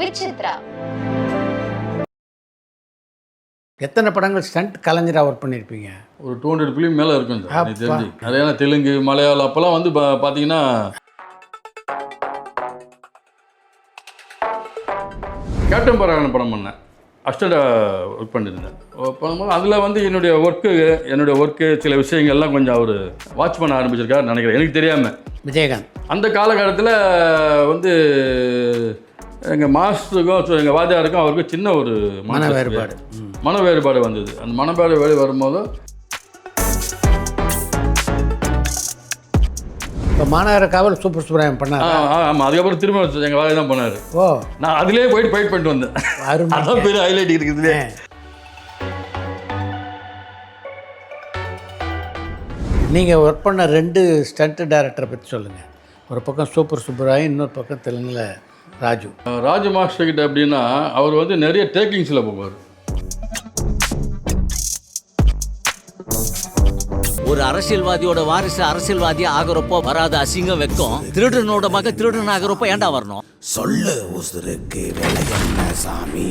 விசித்ரா. எத்தனை படங்கள் ஸ்டண்ட் கலைஞராக ஒர்க் பண்ணியிருப்பீங்க? ஒரு 200 ஃபிலிம் மேலே இருக்கும் சார் எனக்கு தெரிஞ்சு. நிறையா தெலுங்கு, மலையாளம் அப்போல்லாம் வந்து பார்த்தீங்கன்னா கேப்டன் பராகரன் படம் பண்ணேன். அசிஸ்டண்டாக ஒர்க் பண்ணியிருந்தேன். பண்ணும்போது அதில் வந்து என்னுடைய ஒர்க்கு சில விஷயங்கள்லாம் கொஞ்சம் அவர் வாட்ச் பண்ண ஆரம்பிச்சிருக்காரு நினைக்கிறேன், எனக்கு தெரியாமல். விஜயகாந்த் அந்த காலகட்டத்தில் வந்து எங்கள் மாஸ்டருக்கும் எங்கள் வாத்தியாருக்கும் அவருக்கும் சின்ன ஒரு மன வேறுபாடு வந்தது. அந்த மன வேறுபாடு வரும்போது இப்போ மாநகர காவல் சூப்பர் சுப்ரமணியம் பண்ணார். ஆமாம், அதுக்கப்புறம் திரும்ப எங்கள் வாதி தான் பண்ணார். ஓ, நான் அதிலே போயிட்டு ஃபைட் பண்ணிட்டு வந்தேன். அதான் பெரிய ஹைலைட் இருக்குது. நீங்கள் ஒர்க் பண்ண 2 ஸ்டண்ட் டைரக்டரை பற்றி சொல்லுங்கள். ஒரு பக்கம் சூப்பர் சுப்ராயன், இன்னொரு பக்கம் தெலுங்கில் ராஜு மாஸ்டர் கிட்ட அப்படின்னா அவர் வந்து நிறைய டேக்கிங்ஸில் போவார். ஒரு அரசியல்வாதியோட வாரிசு அரசியல்வாதியா ஆகிறப்போ வராத அசிங்கம் வெக்கம் திருடனோட மக திருடன் ஆகிறப்போ ஏண்டா வரணும்? சொல்லு உசுருக்கு வேலையென்ன சாமி.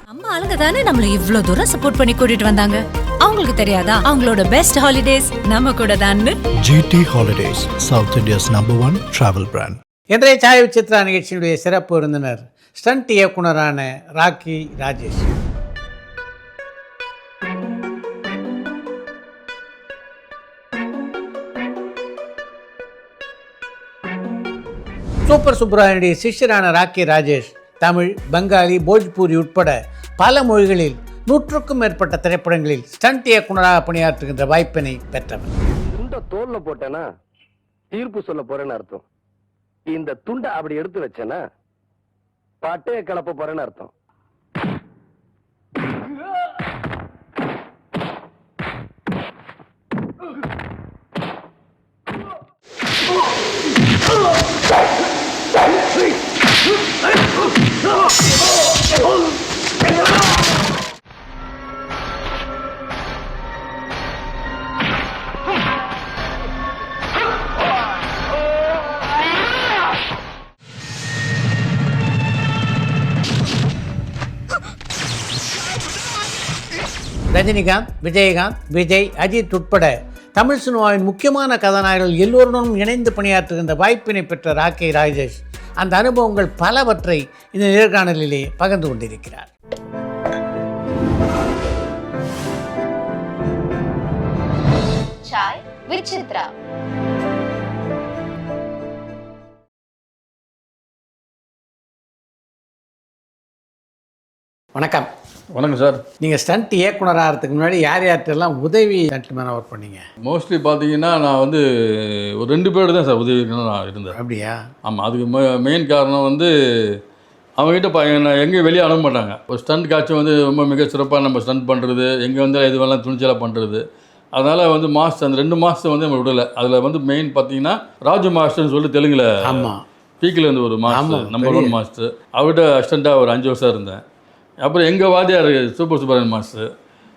நம்ம ஆளுங்க தானே நம்மள இவ்வளவு தூரம் சப்போர்ட் பண்ணி கூட்டிட்டு வந்தாங்க. அவங்களுக்கு தெரியாதா அவங்களோட பெஸ்ட் ஹாலிடேஸ் நம்ம கூட தான். GT Holidays, South India's #1 travel brand. இன்றைய சாய் விசித்ரா நிகழ்ச்சியினுடைய சிறப்பு விருந்தினர் ஸ்டண்ட் இயக்குனரான ராக்கி ராஜேஷ். சூப்பர் சுப்ராயனுடைய சிஷ்யரான ராக்கி ராஜேஷ் தமிழ், பெங்காலி, போஜ்பூரி உட்பட பல மொழிகளில் 100க்கும் மேற்பட்ட திரைப்படங்களில் ஸ்டண்ட் இயக்குனராக பணியாற்றுகின்ற வாய்ப்பினை பெற்றவர். துண்ட தோல்ல போட்டேன்னா தீர்ப்பு சொல்ல போறேன்னு அர்த்தம். இந்த துண்டை அப்படி எடுத்து வச்சேன்னா பட்டைய கலப்ப போறேன்னு அர்த்தம். ரஜினிகாந்த், விஜயகாந்த், விஜய், அஜித் உட்பட தமிழ் சினிமாவின் முக்கியமான கதாநாயகர்கள் எல்லோருடனும் இணைந்து பணியாற்றுகின்ற வாய்ப்பினை பெற்ற ராக்கி ராஜேஷ் அந்த அனுபவங்கள் பலவற்றை இந்த நேர்காணலிலே பகிர்ந்து கொண்டிருக்கிறார். சாய் விசித்ரா. வணக்கம். வணக்கம் சார். நீங்கள் ஸ்டண்ட் இயக்குனராகிறதுக்கு முன்னாடி யார்கிட்டெல்லாம் உதவி ஸ்டண்ட்மேனாக ஒர்க் பண்ணீங்க? மோஸ்ட்லி பார்த்தீங்கன்னா நான் வந்து ஒரு 2 பேர் தான் சார் உதவி நான் இருந்தேன். அப்படியா? ஆமாம், அதுக்கு மெயின் காரணம் வந்து அவங்ககிட்ட எங்கேயும் வெளியே அனுப்ப மாட்டாங்க. ஒரு ஸ்டண்ட் காட்சி வந்து ரொம்ப மிக சிறப்பாக நம்ம ஸ்டண்ட் பண்ணுறது, எங்கே வந்து இதுவெல்லாம் துணிச்சலாக பண்ணுறது. அதனால் வந்து மாஸ்டர் அந்த 2 மாஸ்டர் வந்து நம்ம விடலை. அதில் வந்து மெயின் பார்த்தீங்கன்னா ராஜு மாஸ்டர்னு சொல்லிட்டு தெலுங்கில் பீக்கில் இருந்து ஒரு மாஸ்டர், நம்பர் 1 மாஸ்டர். அவர்கிட்ட அசிஸ்டண்ட்டாக ஒரு 5 வருஷம் இருந்தேன். அப்புறம் எங்கள் வாத்தியார் சூப்பர் சுப்ரமணியன் மாஸ்டர்,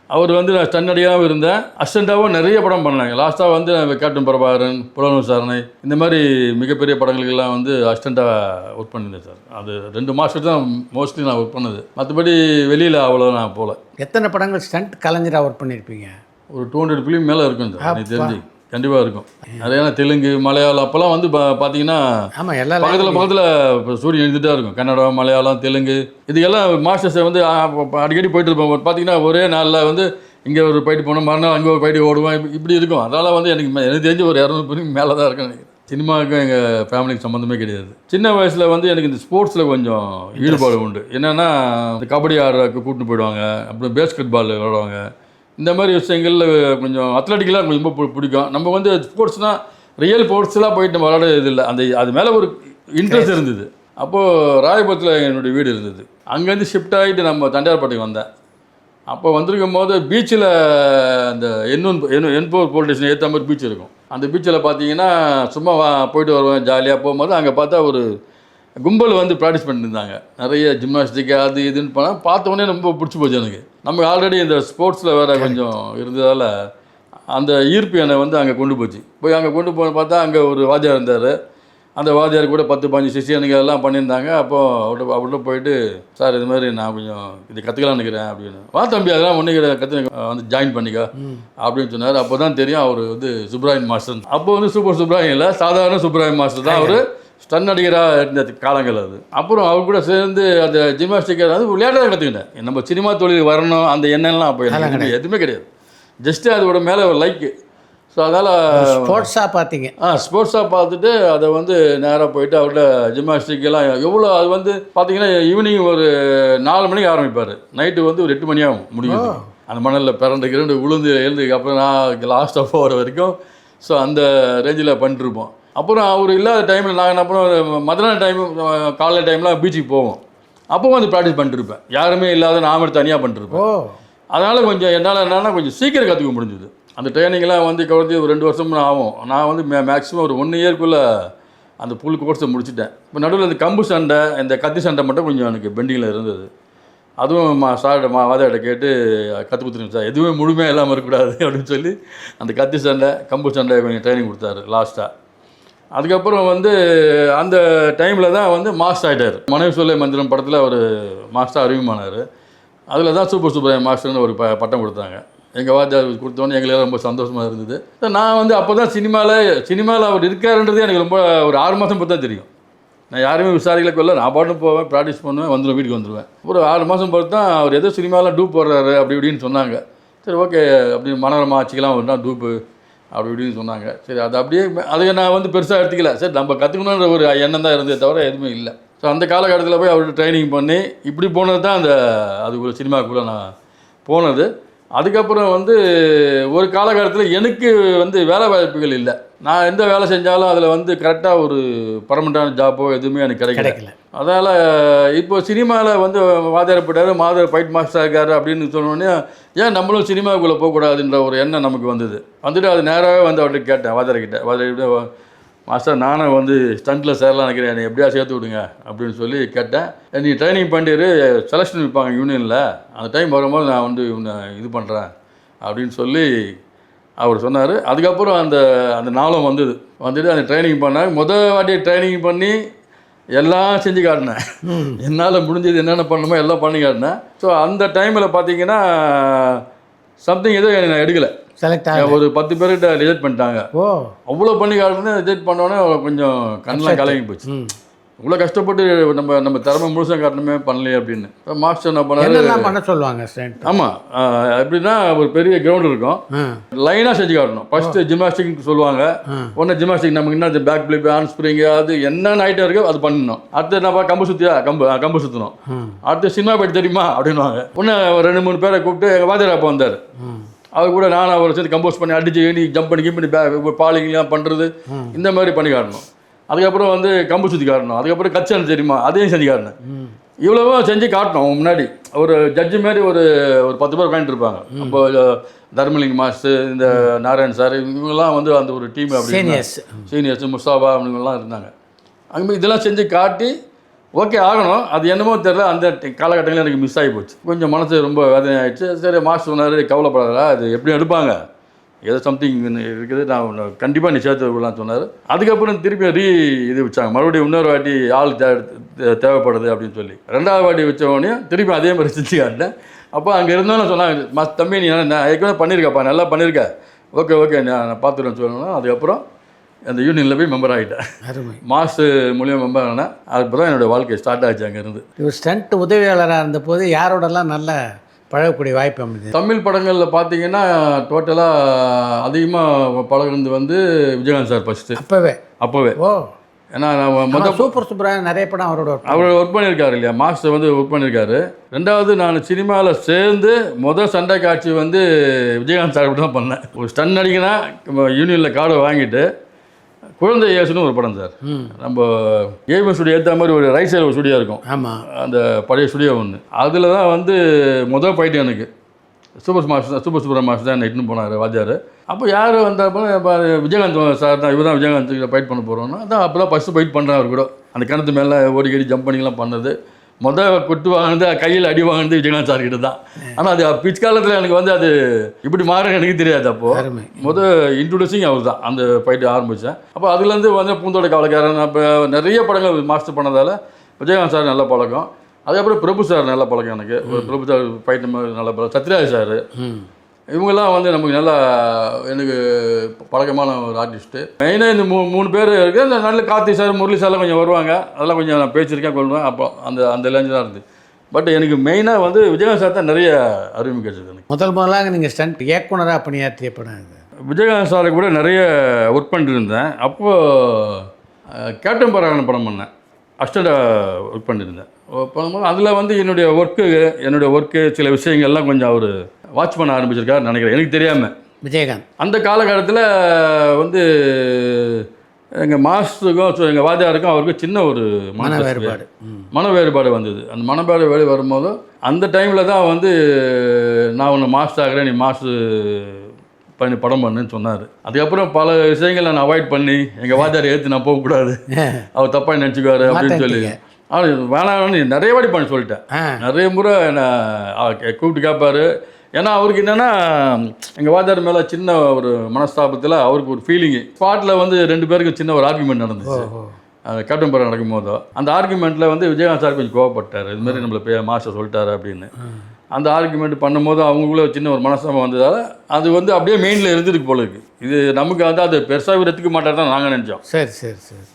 அவர் வந்து நான் ஸ்டண்ட் நடிகராகவும் இருந்தேன், அசிஸ்டண்ட்டாகவும் நிறைய படம் பண்ணாங்க. லாஸ்ட்டாக வந்து கேப்டன் பராகரன், புலன் விசாரணை, இந்த மாதிரி மிகப்பெரிய படங்களுக்கெல்லாம் வந்து அசிஸ்டண்ட்டாக ஒர்க் பண்ணியிருந்தேன் சார். அது 2 மாஸ்டர் தான் மோஸ்ட்லி நான் ஒர்க் பண்ணது. மற்றபடி வெளியில் அவ்வளோ நான் போகல. எத்தனை படங்கள் ஸ்டண்ட் கலைஞராக ஒர்க் பண்ணியிருப்பீங்க? ஒரு 200 ஃபிலிம் மேலே இருக்கும் சார் எனக்கு தெரிஞ்சு. கண்டிப்பாக இருக்கும். நிறையா தெலுங்கு, மலையாளம் அப்போல்லாம் வந்து பார்த்தீங்கன்னா பக்கத்தில் இப்போ சூரியன் எழுதிட்டே இருக்கும். கன்னடம், மலையாளம், தெலுங்கு இதுக்கெல்லாம் மாஸ்டர்ஸை வந்து அடிக்கடி போயிட்டு இருப்போம். பார்த்தீங்கன்னா ஒரே நாளில் வந்து இங்கே ஒரு போயிட்டு போனோம், மறுநாள் அங்கே ஒரு போயிட்டு ஓடுவோம், இப்படி இருக்கும். அதனால் வந்து எனக்கு தெரிஞ்சு ஒரு 200 ஃபிலிம் மேலே தான் இருக்கும் எனக்கு. சினிமாவுக்கும் எங்கள் ஃபேமிலிக்கு சம்மந்தமே கிடையாது. சின்ன வயசில் வந்து எனக்கு இந்த ஸ்போர்ட்ஸில் கொஞ்சம் ஈடுபாடு உண்டு. என்னென்னா இந்த கபடி ஆடுறதுக்கு கூப்பிட்டு போயிடுவாங்க, அப்புறம் பேஸ்கெட் பால் விளையாடுவாங்க. இந்த மாதிரி விஷயங்களில் கொஞ்சம் அத்லட்டிக்கெலாம் கொஞ்சம் ரொம்ப பிடிக்கும். நம்ம வந்து ஸ்போர்ட்ஸ்னால் ரியல் ஸ்போர்ட்ஸ்லாம் போயிட்டு நம்ம விளையாட இது இல்லை. அது மேலே ஒரு இன்ட்ரெஸ்ட் இருந்தது. அப்போது ராயபுரத்தில் என்னுடைய வீடு இருந்தது. அங்கேருந்து ஷிஃப்ட் ஆகிட்டு நம்ம தண்டையார்பேட்டைக்கு வந்தேன். அப்போ வந்திருக்கும் போது பீச்சில் அந்த N4 போலீஸ் ஸ்டேஷன் ஏற்ற மாதிரி பீச் இருக்கும். அந்த பீச்சில் பார்த்தீங்கன்னா சும்மா போயிட்டு வருவேன் ஜாலியாக. போகும்போது அங்கே பார்த்தா ஒரு கும்பல் வந்து ப்ராக்டிஸ் பண்ணியிருந்தாங்க. நிறைய ஜிம்னாஸ்டிக் அது இதுன்னு போனால் பார்த்தோன்னே ரொம்ப பிடிச்சி போச்சு எனக்கு. நமக்கு ஆல்ரெடி இந்த ஸ்போர்ட்ஸில் வேறு கொஞ்சம் இருந்ததால் அந்த ஈர்ப்பு என்னை வந்து அங்கே கொண்டு போச்சு. அங்கே கொண்டு போய் பார்த்தா அங்கே ஒரு வாத்தியார் இருந்தார். அந்த வாத்தியார் கூட 10-15 சிஷியனுங்க எல்லாம் பண்ணியிருந்தாங்க. அப்போது அவர்கிட்ட போயிட்டு, சார் இது மாதிரி நான் கொஞ்சம் இது கற்றுக்கலான்னு இருக்கிறேன் அப்படின்னு. வா தம்பி அதெல்லாம் ஒன்று கற்று வந்து ஜாயின் பண்ணிக்க அப்படின்னு சொன்னார். அப்போ தான் தெரியும் அவர் வந்து சுப்ராயன் மாஸ்டர். அப்போ வந்து சூப்பர் சுப்ராயன் இல்லை, சாதாரண சுப்ராயன் மாஸ்டர் தான் அவர். ஸ்டன் நடிகராக இருந்த காலங்கள் அது. அப்புறம் அவர் கூட சேர்ந்து அந்த ஜிம்னாஸ்டிக்கை வந்து விளையாட்டாக கற்றுக்கிட்டேன். நம்ம சினிமா தொழில் வரணும் அந்த எண்ணம்லாம் அப்போ எனக்கு எதுவுமே கிடையாது. ஜஸ்ட்டு அதோட மேலே ஒரு லைக்கு. ஸோ அதனால் ஸ்போர்ட்ஸாக பார்த்தீங்க? ஸ்போர்ட்ஸாக பார்த்துட்டு அதை வந்து நேராக போயிட்டு அவர்கிட்ட ஜிம்னாஸ்டிக்கெல்லாம் எவ்வளோ அது வந்து பார்த்தீங்கன்னா ஈவினிங் ஒரு 4 மணிக்கு ஆரம்பிப்பார், நைட்டு வந்து ஒரு 8 மணி ஆகும் முடியும். அந்த மணலில் பிறண்டு உளுந்து எழுந்துக்கு அப்புறம் நான் லாஸ்ட் ஆஃப் வர வரைக்கும். ஸோ அந்த ரேஞ்சில் பண்ணிட்டுருப்போம். அப்புறம் அவர் இல்லாத டைமில் நாங்கள் அப்புறம் மதியான டைம் காலையில் டைம்லாம் பீச்சுக்கு போவோம். அப்போ வந்து ப்ராக்டிஸ் பண்ணிட்டுருப்பேன். யாருமே இல்லாத நாம தனியாக பண்ணிட்டுருப்போம். அதனால் கொஞ்சம் என்னால் என்னன்னா கொஞ்சம் சீக்கிரம் கற்றுக்க முடிஞ்சுது. அந்த ட்ரைனிங்லாம் வந்து குறைஞ்சி ஒரு 2 வருஷம் ஆகும். நான் வந்து மேக்ஸிமம் ஒரு 1 இயர்க்குள்ளே அந்த ஃபுல் கோர்ஸை முடிச்சுட்டேன். இப்போ நடுவில் இந்த கம்பு சண்டை இந்த கத்தி சண்டை மட்டும் கொஞ்சம் எனக்கு பெண்டிங்கில் இருந்தது. அதுவும் சார்கிட்ட வாதியாட்ட கேட்டு கற்றுக் கொடுத்துருங்க சார், எதுவுமே முழுமையாக இல்லாமல் இருக்கக்கூடாது அப்படின்னு சொல்லி அந்த கத்தி சண்டை கம்பு சண்டை கொஞ்சம் ட்ரைனிங் கொடுத்தாரு லாஸ்ட்டாக. அதுக்கப்புறம் வந்து அந்த டைமில் தான் வந்து மாஸ்டர் ஆகிட்டார். மனைவி சொல்ல மந்திரம் படத்தில் ஒரு மாஸ்டர் அறிமுகமானார். அதில் தான் சூப்பர் சூப்பர் மாஸ்டர்னு ஒரு பட்டம் கொடுத்தாங்க. எங்கள் வாத்தியார் கொடுத்தோன்னே எங்களுக்கு ரொம்ப சந்தோஷமாக இருந்தது. நான் வந்து அப்போ தான் சினிமாவில் அவர் இருக்காருன்றது எனக்கு ரொம்ப ஒரு 6 மாதம் பொறுத்து தான் தெரியும். நான் யாருமே விசாரிக்கல கொள்ள, நான் பாட்டு போவேன், ப்ராக்டிஸ் பண்ணுவேன், வந்துடுவேன், வீட்டுக்கு வந்துடுவேன். ஒரு 6 மாதம் பொறுத்து தான் அவர் ஏதோ சினிமாவில் டூப் போடுறாரு அப்படி இப்படின்னு சொன்னாங்க. சரி ஓகே அப்படி மனோரமா ஆட்சிக்கெலாம் ஒரு டூப்பு அப்படி இப்படின்னு சொன்னாங்க. சரி அது அப்படியே அதை நான் வந்து பெருசாக எடுத்துக்கல. சரி நம்ம கற்றுக்கணுன்ற ஒரு எண்ணம் தான் இருந்தே தவிர எதுவுமே இல்லை. ஸோ அந்த காலகட்டத்தில் போய் அவர்கிட்ட ட்ரைனிங் பண்ணி இப்படி போனது தான் அதுக்குள்ளே சினிமாவுக்குள்ளே நான் போனது. அதுக்கப்புறம் வந்து ஒரு காலகட்டத்தில் எனக்கு வந்து வேலை வாய்ப்புகள் இல்லை. நான் எந்த வேலை செஞ்சாலும் அதில் வந்து கரெக்டாக ஒரு பர்மனெண்ட்டான ஜாப்போ எதுவுமே எனக்கு கிடைக்கல. அதனால் இப்போ சினிமாவில் வந்து வாத்தியார் போயிட்டார், மாதர் ஃபைட் மாஸ்டர் இருக்காரு அப்படின்னு சொன்னோடனே ஏன் நம்மளும் சினிமாவுக்குள்ளே போகக்கூடாதுன்ற ஒரு எண்ணம் நமக்கு வந்துட்டு அது நேராகவே வந்து அவர்கிட்ட கேட்டேன், வாத்தியார்கிட்ட மாஸ்டர் நானும் வந்து ஸ்டண்ட்டில் சேரலாம் நினைக்கிறேன், என்னை எப்படியா சேர்த்து விடுங்க அப்படின்னு சொல்லி கேட்டேன். நீ ட்ரைனிங் பண்ணிட்டு செலெக்ஷன் வைப்பாங்க யூனியனில், அந்த டைம் வரும்போது நான் வந்து இது பண்ணுறேன் அப்படின்னு சொல்லி அவர் சொன்னார். அதுக்கப்புறம் அந்த நாளும் வந்துட்டு அந்த ட்ரைனிங் பண்ணாங்க. முதல் வாட்டி ட்ரைனிங் பண்ணி எல்லாம் செஞ்சு காட்டினேன். என்னால் முடிஞ்சது என்னென்ன பண்ணணுமோ எல்லாம் பண்ணி காட்டினேன். ஸோ அந்த டைமில் பார்த்தீங்கன்னா சம்திங் எதுவும் நான் எடுக்கலை, செலக்ட் ஆக ஒரு 10 பேர்கிட்ட ரிஜெக்ட் பண்ணிட்டாங்க. அவ்வளோ பண்ணி காட்டுறது ரிஜெக்ட் பண்ணோன்னே கொஞ்சம் கண்ணெலாம் கலங்கி போச்சு. இவ்வளோ கஷ்டப்பட்டு நம்ம திறமை முழுசாக காட்டணுமே பண்ணலையே அப்படின்னு. மாஸ்டர் என்ன பண்ண சொல்லுவாங்க. ஆமாம் எப்படின்னா ஒரு பெரிய கிரவுண்ட் இருக்கும், லைனாக செஞ்சு காட்டணும். ஃபஸ்ட்டு ஜிம்னாஸ்டிக் சொல்லுவாங்க, ஒன்று ஜிம்னாஸ்டிக் நமக்கு என்ன பேக் ஃபிளிப் ஹேண்ட் ஸ்ப்ரிங் அது என்னென்ன ஐட்டம் இருக்கோ அது பண்ணணும். அடுத்து என்னப்பா கம்பு சுற்றணும். அடுத்து சினிமா போயிட்டு தெரியுமா அப்படின்வாங்க. இன்னும் 2-3 பேரை கூப்பிட்டு எங்கள் வாத்தியார் அப்போ வந்தார். அவர் கூட நானும் அவரை சேர்த்து கம்போஸ் பண்ணி அடிச்சு ஜம்ப் பண்ணி பாலிங்லாம் பண்ணுறது இந்த மாதிரி பண்ணி காட்டணும். அதுக்கப்புறம் வந்து கம்பு சுற்றி காட்டணும். அதுக்கப்புறம் கச்சன் தெரியுமா அதையும் செஞ்சு காட்டினேன். இவ்வளவோ செஞ்சு காட்டணும். அவங்க முன்னாடி ஒரு ஜட்ஜு மாதிரி ஒரு 10 பேர் உட்காந்துட்டு இருப்பாங்க. அப்போ தர்மலிங்க மாஸ்டர், இந்த நாராயண் சார், இவங்கெல்லாம் வந்து அந்த ஒரு டீம் அப்படி சீனியர்ஸ் முஸ்தாபா அவங்கெல்லாம் இருந்தாங்க. அங்கே இதெல்லாம் செஞ்சு காட்டி ஓகே ஆகணும். அது என்னமோ தெரியல, அந்த காலகட்டங்களில் எனக்கு மிஸ் ஆகி போச்சு. கொஞ்சம் மனசு ரொம்ப வேதனை ஆகிடுச்சு. சரி மாஸ்டர் சொன்னார், கவலைப்படாதா, அது எப்படி எடுப்பாங்க, ஏதோ சம்திங் இருக்குது, நான் கண்டிப்பாக நீ சேர்த்து விடலான்னு சொன்னார். அதுக்கப்புறம் திருப்பி இது வச்சாங்க, மறுபடியும் இன்னொரு வாட்டி ஆள் தேவைப்படுது அப்படின்னு சொல்லி 2வது வாட்டி வச்சவொடனே திருப்பி அதே மாதிரி செஞ்சு காட்டினேன். அப்போ அங்கே இருந்தோன்னு சொன்னாங்க, தம்பி நீ நான் ஏற்கனவே பண்ணியிருக்கப்பா, நல்லா பண்ணியிருக்க, ஓகே நான் பார்த்துருவேன் சொல்லணும். அதுக்கப்புறம் அந்த யூனியனில் போய் மெம்பர் ஆகிட்டேன். மாஸ்டர் மூலியம் மெம்பர் ஆனேன். அதுக்கு தான் என்னோடய வாழ்க்கை ஸ்டார்ட் ஆச்சு. அங்கேருந்து ஒரு ஸ்டண்ட் உதவியாளராக இருந்தபோது யாரோடலாம் நல்ல பழகக்கூடிய வாய்ப்பு அமைது? தமிழ் படங்களில் பார்த்தீங்கன்னா டோட்டலாக அதிகமாக பழகுறது வந்து விஜயகாந்த் சார் ஃபஸ்ட்டு. அப்போவே ஏன்னா நான் சூப்பர் சூப்பராக நிறைய படம் அவர் ஒர்க் பண்ணியிருக்காரு இல்லையா, மாஸ்டர் வந்து ஒர்க் பண்ணியிருக்காரு. 2வது நான் சினிமாவில் சேர்ந்து முதல் சண்டை காட்சி வந்து விஜயகாந்த் சார் தான் பண்ணேன். ஒரு ஸ்டன் நடிகனா யூனியனில் கார்டை வாங்கிட்டு குழந்தை இயேசுன்னு ஒரு படம் சார். நம்ம ஏவி ஸ்டுடியோ ஏற்ற மாதிரி ஒரு ரைட் சைடில் ஒரு ஸ்டுடியோ இருக்கும். ஆமாம், அந்த பழைய ஸ்டுடியோ ஒன்று. அதில் தான் வந்து முதல் ஃபைட்டு எனக்கு சூப்பர் சுப்ரமணியம் மாஸ்டர் தான் என்னை இட்டுன்னு போனார் வாத்தியார். அப்போ யார் வந்தப்போ விஜயகாந்த் சார் தான், இவர் தான் விஜயகாந்த் ஃபைட் பண்ண போகிறோன்னா அதான் அப்போ தான் ஃபஸ்ட்டு ஃபைட் பண்ணுறேன். அவர் கூட அந்த கிணத்து மேலே ஓடிக்கடி ஜம்ப் பண்ணிலாம் பண்ணது. கொட்டு வாங்கினது கையில் அடி வாங்கினது விஜயகாந்த் சார் கிட்ட தான். ஆனால் அது பிற்காலத்தில் எனக்கு வந்து அது இப்படி மாறுன்னு எனக்கு தெரியாது. அப்போது இன்ட்ரடியூசிங் அவர் தான் அந்த ஃபைட்டு ஆரம்பித்தேன். அப்போ அதுலேருந்து வந்து பூந்தோட காவலக்காரன் அப்போ நிறைய படங்கள் மாஸ்டர் பண்ணதால் விஜயகாந்த் சார் நல்ல பழக்கம். அதுக்கப்புறம் பிரபு சார் நல்ல பழக்கம் எனக்கு. பிரபு சார் ஃபைட்டு நல்ல பழக்கம். சத்யராஜ் சார் இவங்கெல்லாம் வந்து நமக்கு நல்லா எனக்கு பழக்கமான ஒரு ஆர்டிஸ்ட்டு. மெயினாக இந்த மூணு பேர் இருக்குது. இந்த நல்ல கார்த்திக் சார் முரளி சார்லாம் கொஞ்சம் வருவாங்க. அதெல்லாம் கொஞ்சம் நான் பேசியிருக்கேன் கொள்வேன். அப்போ அந்த லேஞ்சு தான் இருந்தது. பட் எனக்கு மெயினாக வந்து விஜயகாந்த் சார் தான் நிறைய அறிமுகம் கிடைச்சது எனக்கு. முதலாக நீங்கள் ஸ்டண்ட் இயக்குனராக பணியாற்றிய படம் இது. விஜயகாந்த் சாரை கூட நிறைய ஒர்க் பண்ணிட்டு இருந்தேன். அப்போது கேப்டன் பராகரன் படம் பண்ணேன். அசிஸ்டண்டாக ஒர்க் பண்ணியிருந்தேன். பண்ணும்போது அதில் வந்து என்னுடைய ஒர்க்கு சில விஷயங்கள்லாம் கொஞ்சம் அவர் வாட்ச் பண்ண ஆரம்பிச்சிருக்காரு நினைக்கிறேன், எனக்கு தெரியாமல். விஜயகாந்த் அந்த காலகட்டத்தில் வந்து எங்கள் மாஸ்டருக்கும் எங்கள் வாத்தியாருக்கும் அவருக்கும் சின்ன ஒரு மன வேறுபாடு வந்தது. அந்த மனவேறுபாடு வரும்போது அந்த டைமில் தான் வந்து நான் உன்னை மாஸ்டர் ஆகிறேன், நீ மாஸ்டர் பண்ணி படம் பண்ணுன்னு சொன்னார். அதுக்கப்புறம் பல விஷயங்கள் நான் அவாய்ட் பண்ணி எங்கள் வாத்தியாரை ஏற்று நான் போகக்கூடாது, அவர் தப்பாக நினச்சிக்குவார் அப்படின்னு சொல்லி வேணாம்னு நிறைய வாடி பண்ண சொல்லிட்டேன். நிறைய முறை என்னை கூப்பிட்டு கேட்பார். ஏன்னா அவருக்கு என்னென்னா எங்கள் வாத்தியார் மேலே சின்ன ஒரு மனஸ்தாபத்தில் அவருக்கு ஒரு ஃபீலிங்கு. ஸ்பாட்டில் வந்து 2 பேருக்கு சின்ன ஒரு ஆர்குமெண்ட் நடந்துச்சு. கேப்டன் படம் நடக்கும் போதோ அந்த ஆர்குமெண்ட்டில் வந்து விஜயகாந்த் சார் கொஞ்சம் கோவப்பட்டார். இதுமாதிரி நம்மளை மாஸ்டர் சொல்லிட்டாரு அப்படின்னு. அந்த ஆர்குமெண்ட் பண்ணும்போது அவங்களுக்குள்ள சின்ன ஒரு மனசாமம் வந்ததால் அது வந்து அப்படியே மெயினில் இருந்துருக்கு போல இருக்குது. இது நமக்கு வந்து அது பெருசாக எடுத்துக்க மாட்டார் தான் நாங்கள் நினச்சோம். சரி.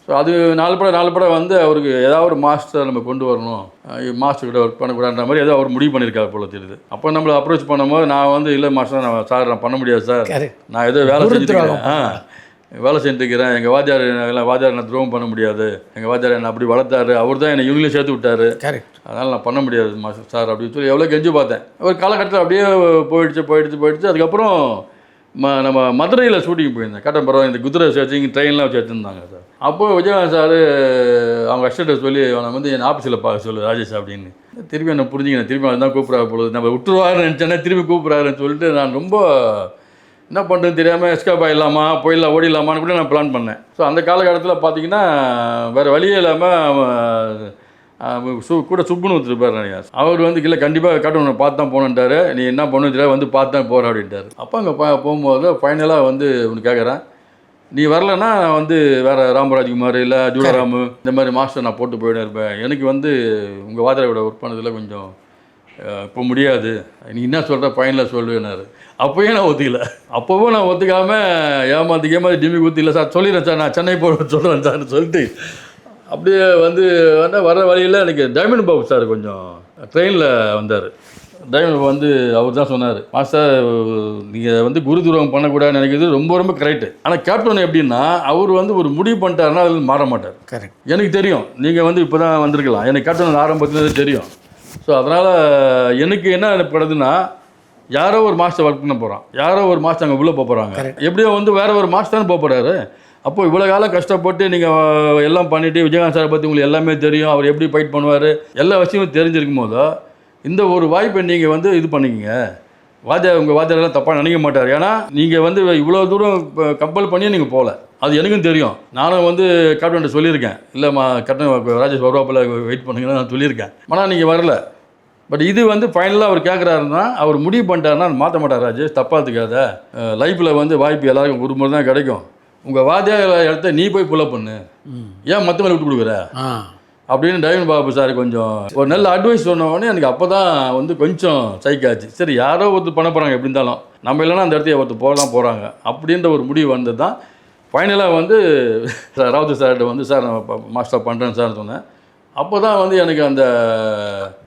ஸோ அது 4 படம் வந்து அவருக்கு ஏதாவது ஒரு மாஸ்டர் நம்ம கொண்டு வரணும், மாஸ்டர் கிட்ட ஒர்க் பண்ணக்கூடாதுன்ற மாதிரி ஏதோ அவர் முடிவு பண்ணியிருக்காரு போல தெரியுது. அப்போ நம்மளை அப்ரோச் பண்ணும்போது நான் வந்து இல்லை மாஸ்டர் நான் பண்ண முடியாது சார், நான் ஏதோ வேலை செஞ்சுருக்கிறேன், எங்கள் வாத்தியார் என்ன துரோகம் பண்ண முடியாது, எங்கள் வாத்தியார் என்னை அப்படி வளர்த்தாரு, அவர் தான் என்னை யூனியில் சேர்த்து விட்டார், அதனால் நான் பண்ண முடியாது மாஸ்டர் சார் அப்படின்னு சொல்லி எவ்வளோ கெஞ்சி பார்த்தேன். ஒரு காலகட்டத்தில் அப்படியே போயிடுச்சு. அதுக்கப்புறம் நம்ம மதுரையில் ஷூட்டிங் போயிருந்தேன். கேப்டன் படம் இந்த குதிரை வச்சு ட்ரெயின்லாம் வச்சு எடுத்துருந்தாங்க சார். அப்போது விஜயகாந்த் சார் அவங்க அசிஸ்டண்ட்டை சொல்லி அவனை வந்து என் ஆஃபீஸில் பார்க்க சொல்லு ராஜேஷ் அப்படின்னு. திருப்பி என்ன புரிஞ்சுக்கிறேன், திருப்பி அதுதான் கூப்பிட்றா பொழுது நம்ம விட்டுருவாருன்னு நினச்சேன்னா திருப்பி கூப்பிட்றாருன்னு சொல்லிட்டு நான் ரொம்ப என்ன பண்ணுறதுன்னு தெரியாமல் எஸ்கேப் ஆகிடலாமா ஓடிடலாமான்னு கூட நான் பிளான் பண்ணேன். ஸோ அந்த காலகட்டத்தில் பார்த்தீங்கன்னா வேறு வழியே இல்லாமல் கூட சுப்புன்னு ஒருத்தருப்பார் நினைக்கிறேன். அவர் வந்து இல்லை கண்டிப்பாக காட்டுவனை பார்த்து தான் போகணுன்ட்டார், நீ என்ன பண்ணுற வந்து பார்த்து தான் போகிற அப்படின்ட்டார். அப்போ அங்கே போகும்போது ஃபைனலாக வந்து ஒன்று கேட்குறேன், நீ வரலன்னா நான் வந்து வேறு ராமராஜ்குமார் இல்லை ஜூடராமு இந்த மாதிரி மாஸ்டர் நான் போட்டு போயிட்டே இருப்பேன், எனக்கு வந்து உங்கள் வாத்தியாரோட ஒர்க் பண்ணதில் கொஞ்சம் இப்போ முடியாது, நீ என்ன சொல்கிற ஃபைனலாக சொல்லுவேனாரு. அப்போயே நான் ஒத்துக்கலை. அப்போவும் நான் ஒத்துக்காமல் ஏமாற்றி டிமி ஊற்றி இல்லை சார் சொல்லிடுறேன் சார், நான் சென்னை போக சொல்கிறேன் சார்னு சொல்லிட்டு அப்படியே வந்து வர வழியில் எனக்கு டைமண்ட் பாபு சார் கொஞ்சம் ட்ரெயினில் வந்தார். டைமண்ட் வந்து அவர் தான் சொன்னார், மாஸ்டர் நீங்கள் வந்து குரு துரோகம் பண்ணக்கூடாதுன்னு நினைக்கிறது ரொம்ப கரெக்டு. ஆனால் கேப்டன் எப்படின்னா அவர் வந்து ஒரு முடிவு பண்ணிட்டாருன்னா அதில் மாற மாட்டார். கரெக்ட். எனக்கு தெரியும் நீங்கள் வந்து இப்போ தான் வந்திருக்கலாம், எனக்கு கேப்டன் ஆரம்பத்துலேருந்து தெரியும். ஸோ அதனால் எனக்கு என்ன படுதுன்னா யாரோ ஒரு மாஸ்டர் ஒர்க் பண்ண போகிறான், யாரோ ஒரு மாஸ்டர் அங்கே உள்ளே போகிறாங்க, எப்படியோ வந்து வேறு ஒரு மாஸ்டர் தானே போகிறாரு. அப்போது இவ்வளோ காலம் கஷ்டப்பட்டு நீங்கள் எல்லாம் பண்ணிவிட்டு விஜயகாந்த் சாரை பற்றி உங்களுக்கு எல்லாமே தெரியும், அவர் எப்படி ஃபைட் பண்ணுவார், எல்லா விஷயமும் தெரிஞ்சிருக்கும் போதோ இந்த ஒரு வாய்ப்பை நீங்கள் வந்து இது பண்ணிக்கிங்க. உங்கள் வாத்தியாரெல்லாம் தப்பாக நினைக்க மாட்டார். ஏன்னா நீங்கள் வந்து இவ்வளோ தூரம் கம்பல் பண்ணியே நீங்கள் போகல, அது எனக்கும் தெரியும். நானும் வந்து கேப்டன்கிட்ட சொல்லியிருக்கேன், இல்லைம்மா கேப்டன் ராஜேஷ் வருவாப்பில் வெயிட் பண்ணுங்கன்னு நான் சொல்லியிருக்கேன். ஆனால் நீங்கள் வரல. பட் இது வந்து ஃபைனலாக அவர் கேட்குறாருன்னா அவர் முடிவு பண்ணிட்டாருன்னா மாற்ற மாட்டார். ராஜேஷ் தப்பாத்துக்காத, லைஃப்பில் வந்து வாய்ப்பு எல்லாருக்கும் ஒரு முறை தான் கிடைக்கும், உங்கள் வாத்தியார் இடத்த நீ போய் புல்லப் பண்ணு, ஏன் மற்றவங்களை விட்டு கொடுக்குற அப்படின்னு டைமண்ட் பாபு சார் கொஞ்சம் ஒரு நல்ல அட்வைஸ் சொன்னோடனே எனக்கு அப்போ தான் வந்து கொஞ்சம் சைக்காச்சு. சரி யாரோ ஒருத்தர் பண்ண போகிறாங்க, எப்படி இருந்தாலும் நம்ம இல்லைன்னா அந்த இடத்தைய ஒருத்தர் போகிறாங்க அப்படின்ற ஒரு முடிவு வந்தது தான். ஃபைனலாக வந்து ராவுத் சார்கிட்ட வந்து சார் நான் மாஸ்டர் பண்ணுறேன் சார் சொன்னேன். அப்போ தான் வந்து எனக்கு அந்த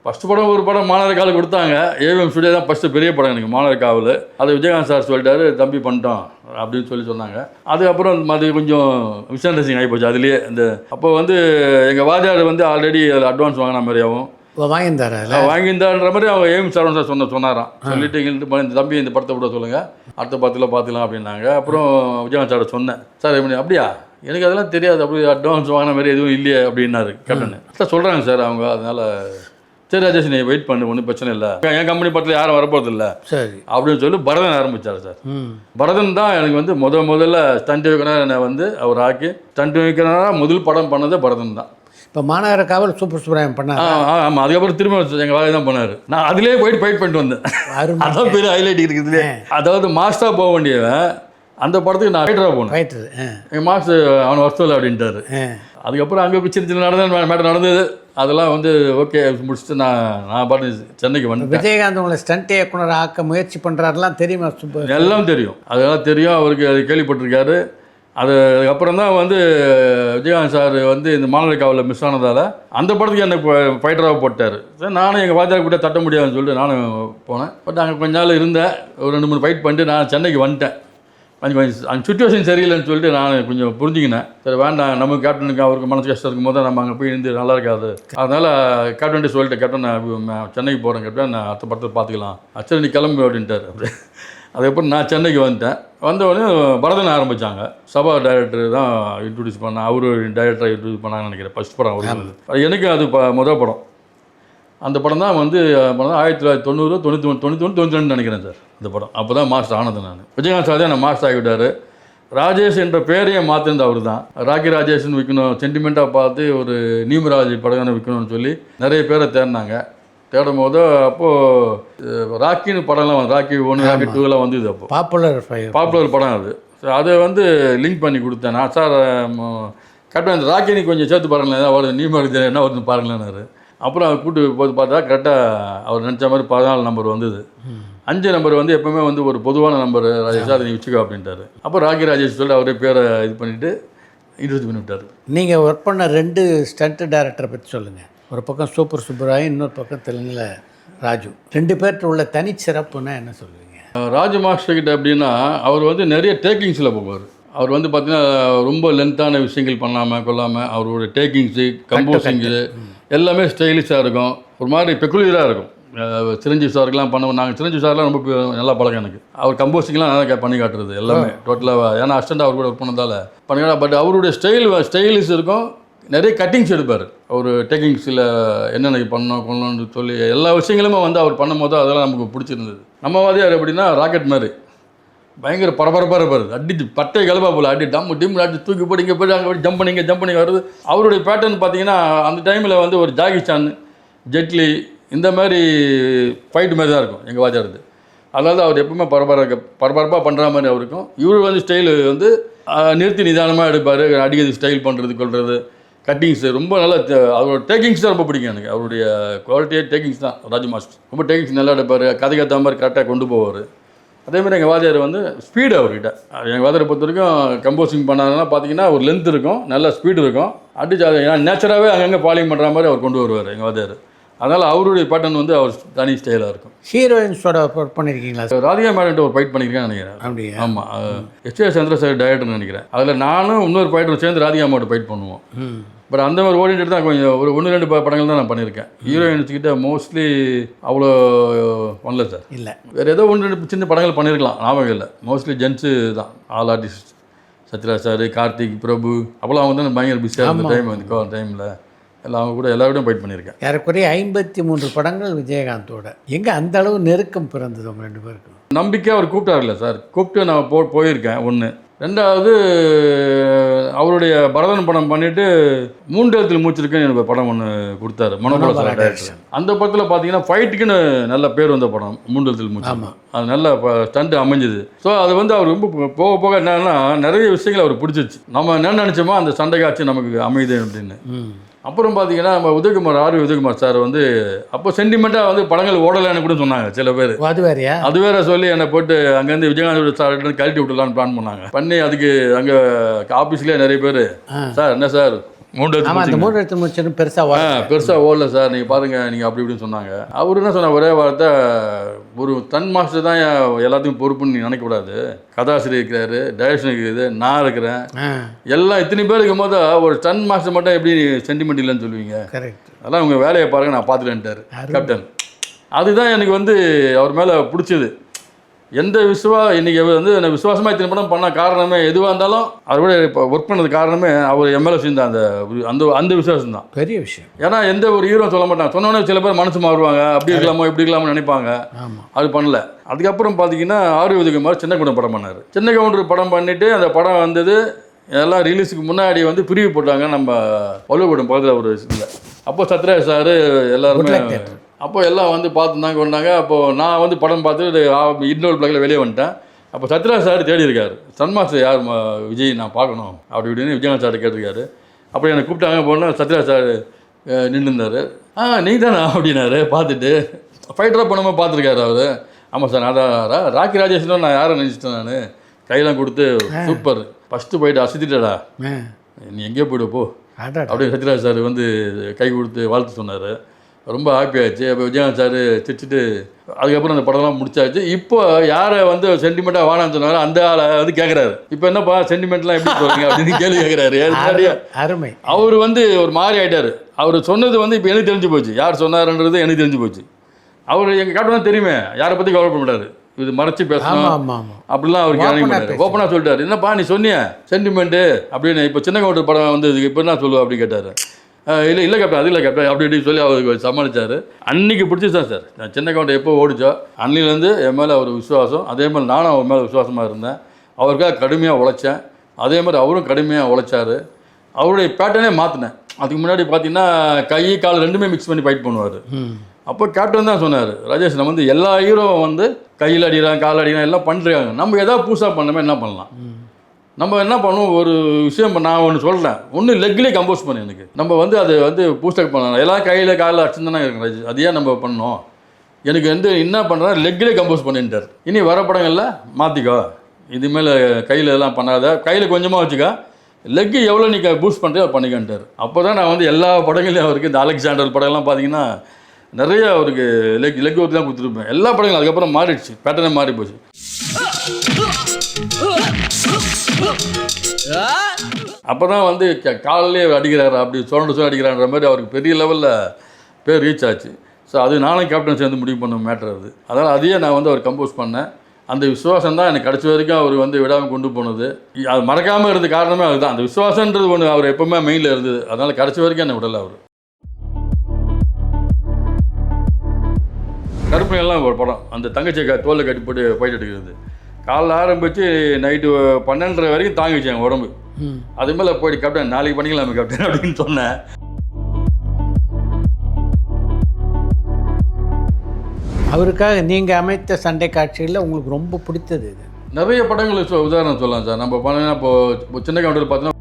ஃபஸ்ட்டு படம் ஒரு படம் மாணவர் காவல் கொடுத்தாங்க. ஏவிஎம் ஸ்டுடியோ தான் ஃபஸ்ட்டு பெரிய படம் எனக்கு மாணவர் காவல். அது விஜயகாந்த் சார் சொல்லிட்டாரு, தம்பி பண்ணிட்டோம் அப்படின்னு சொன்னாங்க. அதுக்கப்புறம் அது கொஞ்சம் மிஸ் அண்டர்ஸ்டாண்டிங் ஆகி போச்சு அதுலேயே. இந்த அப்போ வந்து எங்கள் வாத்தியார் வந்து ஆல்ரெடி அட்வான்ஸ் வாங்கின மாதிரியாகவும் வாங்கியிருந்தான்ற மாதிரி அவங்க ஏவிஎம் சார் சார் சொன்னாராம். சொல்லிட்டு எங்கள்கிட்ட இந்த தம்பி இந்த படத்தை விட சொல்லுங்கள், அடுத்த படத்தில் பார்த்துக்கலாம் அப்படின்னாங்க. அப்புறம் விஜயகாந்த் சார் சொன்னேன், சார் அப்படியா எனக்கு அதெல்லாம் தெரியாது, அப்படி அட்வான்ஸ் வாங்கின மாதிரி எதுவும் இல்லையே அப்படின்னாரு கேப்டன். சார் சொல்கிறாங்க சார் அவங்க, அதனால் சரி ராஜேஷ் நீ வெயிட் பண்ணு, ஒன்றும் பிரச்சனை இல்லை, என் கம்பெனி படத்தில் யாரும் வரப்போகிறது இல்லை சரி அப்படின்னு சொல்லி பரதன் ஆரம்பித்தார் சார். பரதன் தான் எனக்கு வந்து முதல்ல ஸ்டண்ட் வைக்கிறனா என்னை வந்து அவர் ஆக்கி ஸ்டண்ட் வைக்கிறனா முதல் படம் பண்ணது பரதன் தான். இப்போ மாநகர காவல் சூப்பர் சுப்ரமணியம் பண்ணார். ஆமாம், அதுக்கப்புறம் திரும்ப எங்கள் வேலையை தான் பண்ணார். நான் அதிலே போயிட்டு ஃபைட் பண்ணிட்டு வந்தேன். அதான் பெரிய ஹைலைட் இருக்குதுலே. அதாவது மாஸ்டராக போக வேண்டியவன் அந்த படத்துக்கு நான் ஃபைட்டராக போனேன். ஃபைட்டர் எங்கள் மாஸ்டர் அவனை வரல அப்படின்ட்டாரு. அதுக்கப்புறம் அங்கே சின்ன சின்ன மேடம் நடந்தது. அதெல்லாம் வந்து ஓகே முடிச்சுட்டு நான் பாட்டு சென்னைக்கு வந்தேன். விஜயகாந்த் உங்களை ஸ்டண்ட் இயக்குனர் ஆக்க முயற்சி பண்ணுறாருலாம் தெரியுமா? எல்லாம் தெரியும், அதெல்லாம் தெரியும். அவருக்கு அது கேள்விப்பட்டிருக்காரு. அதுக்கப்புறம் தான் வந்து விஜயகாந்த் சார் வந்து இந்த மாநகர காவலில் மிஸ் ஆனதால் அந்த படத்துக்கு எனக்கு ஃபைட்டராக போட்டார். சார் நானும் எங்கள் வாத்தியார் கூட தட்ட முடியாதுன்னு சொல்லிட்டு நானும் போனேன். பட் அங்கே கொஞ்ச நாள் இருந்தேன். ஒரு 2-3 ஃபைட் பண்ணிட்டு நான் சென்னைக்கு வந்துட்டேன். கொஞ்சம் அந்த சுச்சுவேஷன் சரியில்லைன்னு சொல்லிட்டு நான் கொஞ்சம் புரிஞ்சுக்கினேன். சரி வேண்டாம், நம்ம கேப்டனுக்கு அவருக்கு மனசு கஷ்டம் இருக்கும் போது நம்ம அங்கே போய் இருந்து நல்லா இருக்காது. அதனால் கேப்டன்ட்டு சொல்லிட்டேன், கேப்டன் நான் சென்னைக்கு போகிறேன் கேப்டன், நான் அடுத்த படத்தில் பார்த்துக்கலாம். சரி நீ கிளம்பு அப்படின்ட்டார். அதுக்கப்புறம் நான் சென்னைக்கு வந்துட்டேன். வந்தவுடனே பரதன் ஆரம்பித்தாங்க. சபா டைரக்டர் தான் இன்ட்ரடியூஸ் பண்ணேன். அவரு டைரக்டரை இன்ட்ரடியூஸ் பண்ணாங்கன்னு நினைக்கிறேன். ஃபஸ்ட் படம் அவரு. எனக்கு அது முதல் படம். அந்த படம் தான் வந்து 1990, 91, 91, 92 நினைக்கிறேன் சார் இந்த படம். அப்போ தான் மாஸ்டர் ஆனது நான். விஜயகாந்த் சார் தான் நான் மாஸ்டர் ஆகிவிட்டார். ராஜேஷ் என்ற பேரையே மாற்றிருந்த அவர் தான். ராக்கி ராஜேஷ்னு விற்கணும், சென்டிமெண்ட்டாக பார்த்து ஒரு நியூமராஜ் படம் விற்கணும்னு சொல்லி நிறைய பேரை தேடினாங்க. தேடும் போது அப்போது ராக்கின்னு படம்லாம் வந்து ராக்கி 1, ராக்கி 2 வந்தது. அப்போ பாப்புலர் படம் அது. அதை வந்து லிங்க் பண்ணி கொடுத்தேன் நான். சார் கேப்டன் அந்த ராக்கி நீ கொஞ்சம் சேர்த்து பாருங்களேன், அவர் நியூமராஜ் என்ன வருதுன்னு பாருங்களேன்னாரு. அப்புறம் அவர் கூட்டு போது பார்த்தா கரெக்டாக அவர் நினச்ச மாதிரி 14 நம்பர் வந்தது. 5 நம்பர் வந்து எப்போவுமே வந்து ஒரு பொதுவான நம்பர் ராஜேஷ், அதை நீ வச்சுக்கோ அப்படின்ட்டாரு. அப்போ ராக்கி ராஜேஷ் சொல்லி அவரே பேரை இது பண்ணிவிட்டு இன்ட்ரடியூஸ் பண்ணி விட்டார். நீங்கள் ஒர்க் பண்ண 2 ஸ்டண்ட் டைரக்டரை பற்றி சொல்லுங்கள். ஒரு பக்கம் சூப்பர் சுப்பராயன், இன்னொரு பக்கம் தெலுங்கில் ராஜு. 2 பேர்கிட்ட உள்ள தனிச்சிறப்புன்னா என்ன சொல்லுவீங்க? ராஜு மாஸ்டர் கிட்ட அப்படின்னா அவர் வந்து நிறைய டேக்கிங்ஸில் போவார். அவர் வந்து பார்த்தீங்கன்னா ரொம்ப லென்த்தான விஷயங்கள் பண்ணாமல் கொள்ளாமல் அவரோட டேக்கிங்ஸு, கம்போசிங்கு எல்லாமே ஸ்டைலிஷாக இருக்கும். ஒரு மாதிரி பெக்குலியராக இருக்கும். சிரஞ்சீவி சாருக்கெலாம் பண்ணுவோம். நாங்கள் சிரஞ்சீவி சார்லாம் ரொம்ப நல்லா பழக்கம் எனக்கு. அவர் கம்போசிங்லாம் நல்லா பண்ணி காட்டுறது எல்லாமே டோட்டலாக. ஏன்னா அசிஸ்டண்ட் அவர் கூட ஒர்க் பண்ணதால் பண்ணிக்கலாம். பட் அவருடைய ஸ்டைலிஷ் இருக்கும். நிறைய கட்டிங்ஸ் எடுப்பார். அவர் டேக்கிங்ஸில் என்னென்ன கொள்ளணும்னு சொல்லி எல்லா விஷயங்களுமே வந்து அவர் பண்ணும் போது அதெல்லாம் நமக்கு பிடிச்சிருந்தது. நம்ம வாதியார் எப்படின்னா ராக்கெட் மாதிரி பயங்கர பரபரப்பாக இருப்பார். அடிச்சு பட்டை கிளப்பா போல் அடி டிம் அடி தூக்கி போட்டு இங்கே போய்ட்டு அங்கே போய் ஜம்ப் பண்ணி வருது. அவருடைய பேட்டர்ன் பார்த்தீங்கன்னா அந்த டைமில் வந்து ஒரு ஜாகி சான், ஜெட்லி இந்த மாதிரி ஃபைட்டு மாதிரி தான் இருக்கும் எங்கள் வாத்தியாரது. அதனால அவர் எப்பவுமே பரபரப்பாக பண்ணுற மாதிரி அவருக்கும். இவர் வந்து ஸ்டைலு வந்து நிறுத்தி நிதானமாக எடுப்பார். அடிக்கிறது ஸ்டைல் பண்ணுறது கொள்வது கட்டிங்ஸ் ரொம்ப நல்லா. அவரோட டேக்கிங்ஸ் தான் ரொம்ப பிடிக்கும் எனக்கு. அவருடைய குவாலிட்டியே டேக்கிங்ஸ் தான். ராஜு மாஸ்டர் ரொம்ப டேக்கிங்ஸ் நல்லா எடுப்பார். கதைக்கு ஏற்ற மாதிரி கரெக்டாக கொண்டு போவார். அதேமாதிரி எங்கள் வாத்தியார் வந்து ஸ்பீடு அவர்கிட்ட. எங்கள் வாத்தியாரை பொறுத்த வரைக்கும் கம்போசிங் பண்ணாங்கன்னா பார்த்தீங்கன்னா ஒரு லென்த் இருக்கும், நல்ல ஸ்பீடு இருக்கும். அடிச்சு அதை ஏன்னா நேச்சராகவே அங்கங்கே பாலிங் பண்ணுற மாதிரி அவர் கொண்டு வருவார் எங்கள் வாத்தியார். அதனால் அவருடைய பேட்டர்ன் வந்து அவர் தனி ஸ்டைலாக இருக்கும். ஹீரோயின்ஸோட ஒர்க் பண்ணியிருக்கீங்களா? ராதிகா மேடன்ட்டு ஒரு ஃபைட் பண்ணியிருக்கேன்னு நினைக்கிறேன். அப்படியா? ஆமாம், எஸ்.ஏ. சந்திரசேகர் டைரக்டர்னு நினைக்கிறேன். அதில் நானும் இன்னொரு ஃபைட்டரும் சேர்ந்து ராதிகா அம்மாவோட ஃபைட் பண்ணுவோம். பட் அந்த மாதிரி ஓடிட்டு தான் கொஞ்சம் ஒரு 1-2 படங்கள் தான் நான் பண்ணியிருக்கேன். ஹீரோயின்ஸ்கிட்ட மோஸ்ட்லி அவ்வளோ பண்ணல சார். இல்லை, வேறு ஏதோ 1-2 சின்ன படங்கள் பண்ணியிருக்கலாம், ஞாபகம் இல்லை. மோஸ்ட்லி ஜென்ஸு தான், all artist. Sathyaraj sir, Karthik, Prabhu அப்போலாம் வந்து பயங்கர பிஸியாக இருந்த டைம் வந்து டைமில் எல்லாம் அவங்க கூட எல்லாரோடையும் ஃபைட் பண்ணியிருக்கேன். ஏறக்குறைய 53 படங்கள் விஜயகாந்தோட. எங்கே அந்த அளவு நெருக்கம் பிறந்தது உங்கள் 2 பேருக்கும்? நம்பிக்கை அவர் கூப்பிட்டார்ல சார், கூப்பிட்டு நான் போயிருக்கேன். 1. 2வது அவருடைய பரதன் படம் பண்ணிவிட்டு 3 எழுத்தில் மூச்சிருக்குன்னு எனக்கு படம் ஒன்று கொடுத்தாரு, மனோபல சார் டைரக்டர். அந்த படத்தில் பார்த்தீங்கன்னா ஃபைட்டுக்குன்னு நல்ல பேர் வந்த படம் 3 எழுத்தில் மூச்சு. அது நல்ல ஸ்டண்ட் அமைஞ்சுது. ஸோ அது வந்து அவர் ரொம்ப போக போக என்னன்னா நிறைய விஷயங்கள் அவர் பிடிச்சிச்சு. நம்ம என்ன நினச்சோமோ அந்த சண்டை காட்சி நமக்கு அமையுது அப்படின்னு. அப்புறம் பார்த்தீங்கன்னா நம்ம உதயகுமார் சார் வந்து அப்போ சென்டிமெண்ட்டாக வந்து படங்கள் ஓடலைன்னு கூட சொன்னாங்க சில பேர். அது வேற சொல்லி என்னை போட்டு அங்கேருந்து விஜயகாந்த் சார் கழட்டி விட்டுலான்னு பிளான் பண்ணாங்க. அதுக்கு அங்கே ஆஃபீஸ்லேயே நிறைய பேர் சார் என்ன சார் 3 எழுத்து மூச்சு பெருசாக ஓடல சார், நீங்கள் பாருங்கள் நீங்கள் அப்படி இப்படின்னு சொன்னாங்க. அவர் என்ன சொன்னார், ஒரே வார்த்தை, ஒரு தன் மாஸ்டர் தான் எல்லாத்தையும் பொறுப்புன்னு நீ நினைக்கக்கூடாது. கதாசிரியர் இருக்கிறாரு, டைரக்ஷன் இருக்குது, நான் இருக்கிறேன், எல்லாம் இத்தனை பேர் இருக்கும் போது ஒரு டன் மாஸ்டர் மட்டும் எப்படி சென்டிமெண்ட் இல்லைன்னு சொல்லுவீங்க? அதெல்லாம் உங்கள் வேலையை பாருங்கள், நான் பார்த்துட்டேன்ட்டார் கேப்டன். அதுதான் எனக்கு வந்து அவர் மேலே பிடிச்சது. எந்த இன்றைக்கி வந்து விசுவாசமாக இத்தனை படம் பண்ண காரணமே எதுவாக இருந்தாலும் அவர் கூட இப்போ ஒர்க் பண்ணது காரணமே அவர் எம்எல்ஏ சேர்ந்த அந்த விசுவாசம் தான் பெரிய விஷயம். ஏன்னா எந்த ஒரு ஹீரோ சொல்ல மாட்டாங்க, சொன்னோன்னே சில பேர் மனசு மாறுவாங்க, அப்படி இருக்கலாமோ இப்படி இருக்கலாமோ நினைப்பாங்க. அது பண்ணல. அதுக்கப்புறம் பார்த்தீங்கன்னா உதயகுமார் சின்ன கவுண்டர் படம் பண்ணார். சின்ன கவுண்டர் படம் பண்ணிவிட்டு அந்த படம் வந்தது. எல்லாம் ரிலீஸுக்கு முன்னாடி வந்து பிரிவு போட்டாங்க நம்ம பள்ளிக்கூடம் பக்கத்தில் ஒரு இதில். அப்போ சத்யராஜ் சார் எல்லாருமே அப்போ எல்லாம் வந்து பார்த்துருந்தாங்க கொண்டாங்க. அப்போது நான் வந்து படம் பார்த்துட்டு இன்னொரு பிளாக்கில் வெளியே வந்துட்டேன். அப்போ சத்யராஜ் சார் தேடி இருக்காரு, சன்மாஸ்டர் யார் விஜய் நான் பார்க்கணும் அப்படி இப்படின்னு விஜயகாந்த் சார் கேட்டிருக்காரு. அப்போ என்னை கூப்பிட்டாங்க, போனால் சத்யராஜ் சார் நின்றுந்தார். நீ தானா அப்படின்னாரு. பார்த்துட்டு ஃபைட்டராக போனோமா பார்த்துருக்காரு அவர். ஆமாம் சார் நான் தான் ராக்கி ராஜேஷன் நான் யாரை நினச்சிட்டேன், நான் கையெல்லாம் கொடுத்து சூப்பர் ஃபஸ்ட்டு போயிட்டு அசத்திட்டடா நீ எங்கேயோ போய்டு போ அப்படின்னு சத்யராஜ் சார் வந்து கை கொடுத்து வாழ்த்து சொன்னார். ரொம்ப ஹாப்பி ஆச்சு. அப்போ விஜயகாந்த் சார் சிரிச்சுட்டு அதுக்கப்புறம் அந்த படம்லாம் முடிச்சாச்சு. இப்போ யாரை வந்து சென்டிமெண்ட்டாக வானான்னு சொன்னாரோ அந்த ஆளை வந்து கேட்குறாரு, இப்போ என்னப்பா சென்டிமெண்ட்லாம் எப்படி சொல்றீங்க அப்படின்னு கேள்வி கேட்குறாரு. அருமை. அவர் வந்து ஒரு மாதிரி ஆகிட்டார். அவர் சொன்னது வந்து இப்போ எனக்கு தெரிஞ்சு போச்சு, யார் சொன்னாருன்றது எனக்கு தெரிஞ்சு போச்சு. அவர் எங்கள் காட்டுதான் தெரியுமே, யாரை பற்றி கவலைப்பட மாட்டார், இது மறைச்சி பேசணும் அப்படிலாம் அவருக்கு இறங்கி மாட்டார். ஓப்பனாக சொல்லிட்டார், என்னப்பா நீ சொன்னிய சென்டிமெண்ட்டு அப்படின்னு, இப்போ சின்ன கவுண்டர் படம் வந்து இப்போ என்ன சொல்லுவோம் அப்படின்னு கேட்டார். இல்லை கேப்டன் அது இல்லை கேப்டன் அப்படி இப்படி சொல்லி அவருக்கு சமாளித்தார். அன்றைக்கி பிடிச்சிதான் சார். நான் சின்ன கவுண்டர் எப்போ ஓடிச்சோ அன்னிலேருந்து என் மேலே அவர் விசுவாசம், அதே மாதிரி நானும் அவர் மேலே விசுவாசமாக இருந்தேன். அவருக்காக கடுமையாக உழைச்சேன், அதே மாதிரி அவரும் கடுமையாக உழைச்சார். அவருடைய பேட்டர்னே மாற்றினேன். அதுக்கு முன்னாடி பார்த்தீங்கன்னா கை கால் ரெண்டுமே மிக்ஸ் பண்ணி ஃபைட் பண்ணுவார். அப்போ கேப்டன் தான் சொன்னார், ராஜேஷ் நம்ம வந்து எல்லா ஹீரோவும் வந்து கையில் அடிக்கிறான் கால் அடிக்கிறான் எல்லாம் பண்ணிருக்காங்க, நம்ம எதாவது புதுசாக பண்ணாமல் என்ன பண்ணலாம், நம்ம என்ன பண்ணுவோம் ஒரு விஷயம் நான் ஒன்று சொல்கிறேன், ஒன்று லெக்லேயே கம்போஸ் பண்ணு எனக்கு, நம்ம வந்து அது வந்து பூஸ்டப் பண்ணலாம், எல்லாம் கையில் காலில் அடிச்சுதானே இருக்கு ராஜேஷ், அதையே நம்ம பண்ணோம், எனக்கு வந்து என்ன பண்ணுறேன் லெக்லேயே கம்போஸ் பண்ணிட்டார். இனி வர படங்களில் மாற்றிக்கோ, இதுமேல் கையில் எல்லாம் பண்ணாத, கையில் கொஞ்சமாக வச்சுக்கோ, லெக்கு எவ்வளோ நீ பூஸ்ட் பண்ணுறியோ அதை பண்ணிக்கன்ட்டார். அப்போ தான் நான் வந்து எல்லா படங்களையும் அவருக்கு இந்த அலெக்சாண்டர் படம்லாம் பார்த்தீங்கன்னா நிறைய அவருக்கு லெக் ஒர்க் தான் கொடுத்துருப்பேன். எல்லா படங்களும் அதுக்கப்புறம் மாறிடுச்சு, பேட்டர்னே மாறி போச்சு. அப்போ தான் வந்து காலிலே அடிக்கிறாரு, அப்படி சுரண்டு அடிக்கிறான்ற மாதிரி அவருக்கு பெரிய லெவலில் பேர் ரீச் ஆச்சு. ஸோ அது நானும் கேப்டன் சேர்ந்து முடிவு பண்ண மேட்டர் அது. அதனால் அதையே நான் வந்து அவர் கம்போஸ் பண்ணேன். அந்த விசுவாசம் தான் எனக்கு கடைசி வரைக்கும் அவர் வந்து விடாமல் கொண்டு போனது. அது மறக்காமல் இருந்த காரணமே அதுதான். அந்த விசுவாசன்றது ஒன்று அவர் எப்போவுமே மெயினில் இருந்தது. அதனால் கடைசி வரைக்கும் என்னை விடலை அவர். கருப்பையெல்லாம் ஒரு படம், அந்த தங்கச்சியை தோலில் கட்டி போட்டு போயிட்டு எடுக்கிறது, காலைல ஆரம்பித்து நைட்டு 12:30 வரைக்கும் தாங்கிச்சு என் உடம்பு. அது மேலே போயிட்டு கேப்டன் நாளைக்கு பண்ணிக்கலாமே கேப்டன் அப்படின்னு சொன்னேன். அவருக்காக நீங்கள் அமைத்த சண்டை காட்சிகளில் உங்களுக்கு ரொம்ப பிடித்தது இது? நிறைய படங்கள் உதாரணம் சொல்லலாம் சார். நம்ம பார்த்தீங்கன்னா இப்போ சின்ன கவுண்டர் பார்த்தீங்கன்னா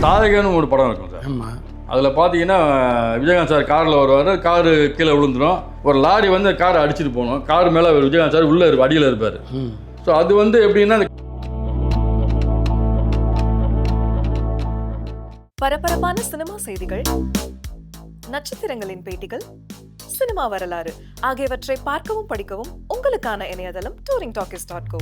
தாரகன்னு ஒரு படம் இருக்கும் சார். ஆமாம். அதில் பார்த்தீங்கன்னா விஜயகாந்த் சார் காரில் வருவார், காரு கீழே விழுந்துடும், ஒரு லாரி வந்து காரை அடிச்சுட்டு போகணும், கார் மேலே விஜயகாந்த் சார் உள்ளே அடியில் இருப்பார். ஸோ அது வந்து எப்படின்னா பரபரப்பான சினிமா செய்திகள், நட்சத்திரங்களின் பேட்டிகள், சினிமா வரலாறு ஆகியவற்றை பார்க்கவும் படிக்கவும் உங்களுக்கான இணையதளம் touringtalkies.co.